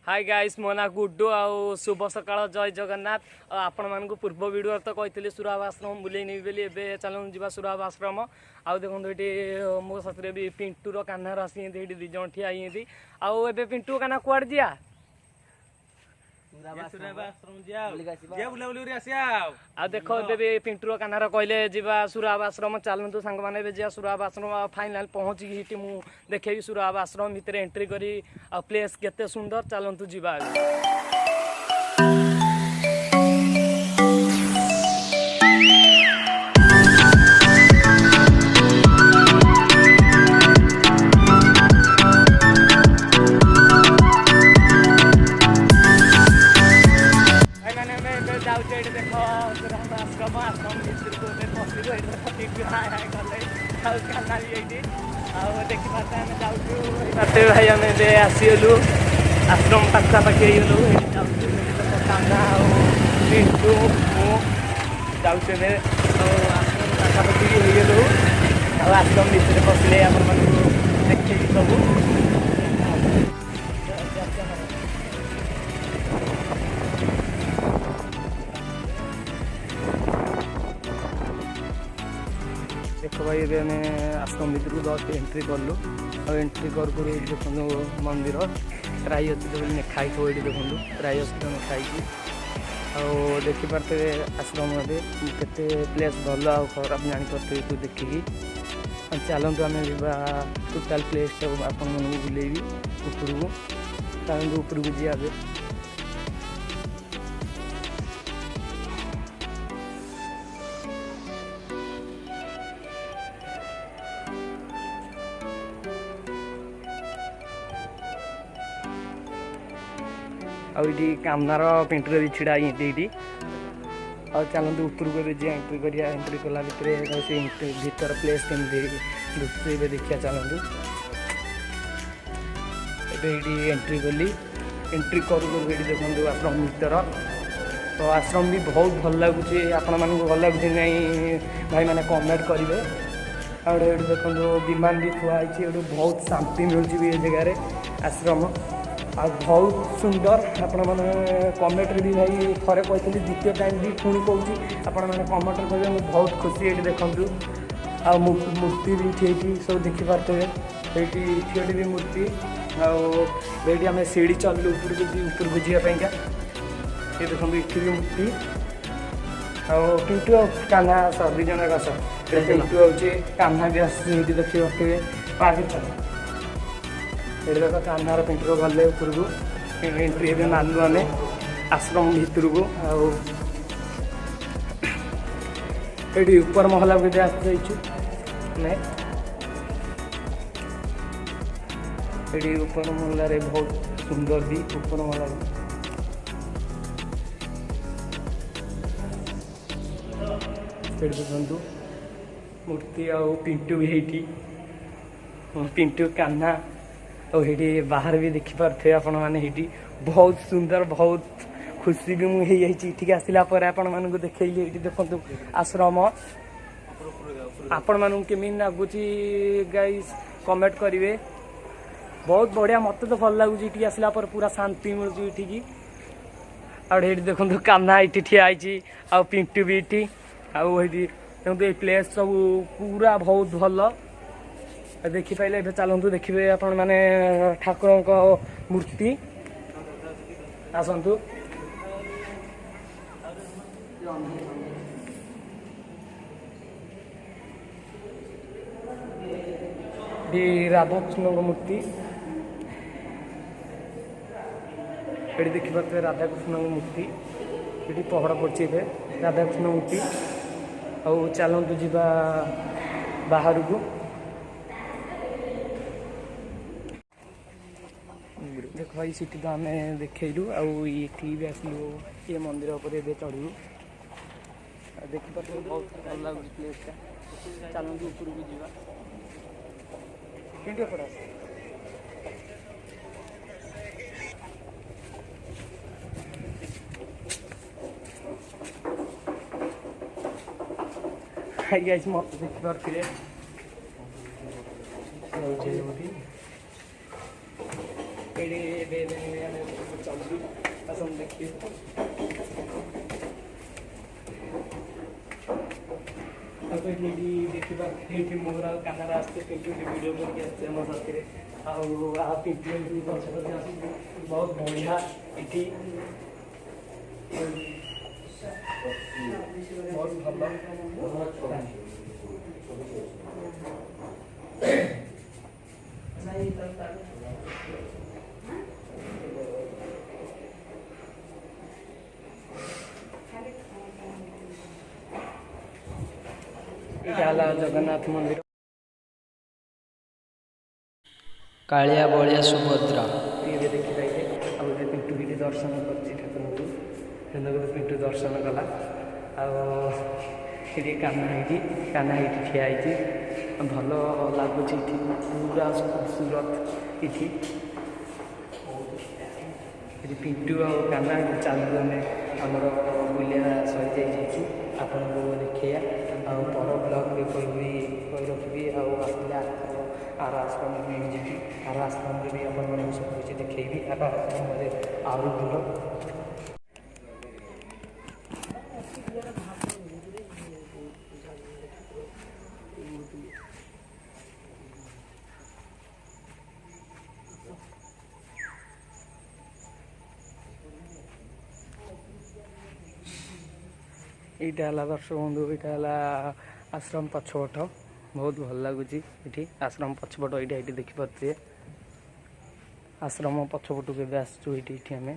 Hi guys मो ना गुड्डू आउ शुभ सकाळ जय जगन्नाथ। आपण मानक पूर्व वीडियो तो कहते सुराब आश्रम बुले नहीं बोली एवं चलूँ जा सुराब आश्रम। आउ देखो ये मो साथी भी पिंटूर कान्हार आसी दिज ठिया आउ ए पिंटू कान्हा कुआड़ जिया देख ए पिंटूर कान्हार कहले जा सुराब आश्रम चलतु सांग मैंने जा सुराब आश्रम फाइनाल पहुँची मुझे देखेबी सुराब आश्रम भितर एंट्री करी प्लेस केते सुंदर चलतु जा देख आश्रम आश्रम कान्हा भी ये देखी पार्टे आम जाते भाई आम आसीगलु आश्रम पाखापाखि कान्हा पिंटू जाऊे आश्रम पाखापाखि होगलु आश्रम भितर बसले आप देखे सब देख भाई आम आश्रम भितर जस्ट एंट्री कलु एंट्री कर देखो मंदिर प्राय खाई ये देखो प्राय खाई देखिपारे आश्रम केते प्लेस भल आ खराब जानीपारे तू देखिकी चलतु आम टोटाल प्लेस आपण मन बुलेबी उपरकू चलतु उपरकू जा आईटी कामनार पिंटूर भी छिड़ा ये आ चलते उपरक एंट्री कर एंट्री कला भीतर प्लेस केमती लुचे देखिए चलतु ये एंट्री कली एंट्री करूँ देखो आश्रम भीतर तो आश्रम भी बहुत भल लगुच आपण मानक भल लगुच नहीं भाई मैंने कमेंट करेंगे और देखो विमान भी थुआई बहुत शांति मिलूँ ये जगार आश्रम आ बहुत सुंदर आपण मैंने कमेंट भी भाई थरे कहते द्वितीय टाइम भी पुणी कौच आपण मैंने कमेंट करेंगे मुझे बहुत खुशी ये देखूँ आ मूर्ति भी ठीक सब देखिपारे ये भी मूर्ति आईटी आम सीढ़ी चलू ऊपर जावाईका ये देखो ये भी मूर्ति पिंटू कान्हा सर दुई जन आस पिंटू हूँ कान्हा भी आसती देखिए पार्क ये देख कान्हार पिंटूर गले उपरकू एंट्री भी मानलु आम आश्रम भितर को ये ऊपर महला भी आसचु ये ऊपर महल बहुत सुंदर भी ऊपर महला देखु मूर्ति आ पिंटू भी पिंटू कान्हा और ये बाहर भी देखिपारे आपण मैंने बहुत सुंदर बहुत खुशी भी मुझे आसला आपण मानक देखली ये देखो आश्रम आपण मानक केमी लगुच गाइस कमेंट करेंगे बहुत बढ़िया मत तो भल लगुच आसला पूरा शांति मिलूँ ये और ये देखो कान्हा ये ठिया आ पिंटू भी ये देखो ये प्लेस सब पूरा बहुत भल देखिपारे ए चलतु देखिए आपण मैंने ठाकुर मूर्ति आसतु राधाकृष्ण मूर्ति ये देखिपारे राधाकृष्ण मूर्ति ये पहड़ पड़े राधाकृष्ण मूर्ति आउ चलतु जा बाहर को देख भाई सीटी तो आम देखलु आठी भी आसलु ये मंदिर पर चढ़ू देखिए बहुत भल लगे प्लेसटा चलते ऊपर को जा मत देखिपारे ଆସନ୍ତୁ ଆସନ୍ତୁ ଦେଖିବେ। ତାକୁ ଏଇଠି ଦେଖିବା ଏଇଠି ମୋର ଆଉ କାନାର ଆସିছে ପିଣ୍ଟୁ ଭିଡ଼ିଓ କରିକି ଆସିছে ଆମ ସାଥିରେ ଆଉ ପିଣ୍ଟୁ ଏଠି ପଛ ପଛେ ଆସୁଛି ବହୁତ ବଢ଼ିଆ ଏଠି ବହୁତ ଭଲ। ଏଇଟା ହେଲା ଜଗନ୍ନାଥ ମନ୍ଦିର କାଳିଆ ବଳିଆ ସୁଭଦ୍ରା। ଟିଭିରେ ଦେଖିପାରିଲେ ଆଉ ଏବେ ପିଣ୍ଟୁ ଏଠି ଦର୍ଶନ କରୁଛି ଠାକୁରଙ୍କୁ ସେମିତି ପିଣ୍ଟୁ ଦର୍ଶନ କଲା ଆଉ ଏଠି କାହ୍ନା ଏଇଠି ଠିଆ ହେଇଛି ଭଲ ଲାଗୁଛି ଏଠି ପୁରା ଖୁବସୁରତ ଏଠି ପିଣ୍ଟୁ ଆଉ କାହ୍ନା ଚାଲୁ ଆମେ ଆମର ବୁଲିବା ସରିଯାଇଛି ଆପଣଙ୍କୁ ଦେଖେଇବା ଆଉ ପର ବ୍ଲଗ୍ କହିବି କହି ରଖିବି ଆଉ ଆସିଲେ ଆର ଆଶ୍ରମରେ ବି ଯିବି ଆର ଆଶ୍ରମରେ ବି ଆପଣମାନଙ୍କୁ ସବୁ କିଛି ଦେଖେଇବି ଆର ଆଶ୍ରମରେ ଆହୁରି ଦୂର। এইটা হল দর্শক বন্ধু এইটা হল আশ্রম পছপট ବହୁତ ଭଲ ଲାଗୁଛି ଏଠି ଆଶ୍ରମ ପଛପଟ ଏଇଠି ଦେଖିପାରୁଥିବେ ଆଶ୍ରମ ପଛପଟକୁ କେବେ ଆସିଛୁ ଏଇଠି ଆମେ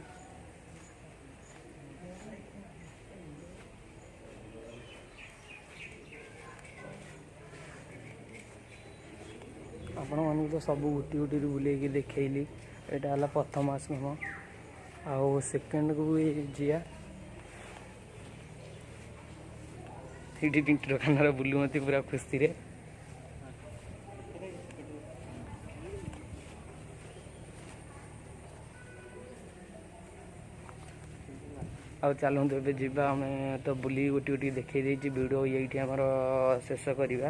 ଆପଣମାନଙ୍କୁ ତ ସବୁ ଗୋଟି ଗୋଟିରୁ ବୁଲେଇକି ଦେଖେଇଲି ଏଇଟା ହେଲା ପ୍ରଥମ ଆଶ୍ରମ ଆଉ ସେକେଣ୍ଡକୁ ଯିବା ଏଇଠି ପିଣ୍ଟୁର କାହ୍ନାର ବୁଲୁମତି ପୁରା ଖୁସିରେ ଆଉ ଚାଲନ୍ତୁ ଏବେ ଯିବା ଆମେ ତ ବୁଲି ଗୋଟି ଗୋଟି ଦେଖେଇ ଦେଇଛି ଭିଡ଼ିଓ ଏଇଠି ଆମର ଶେଷ କରିବା।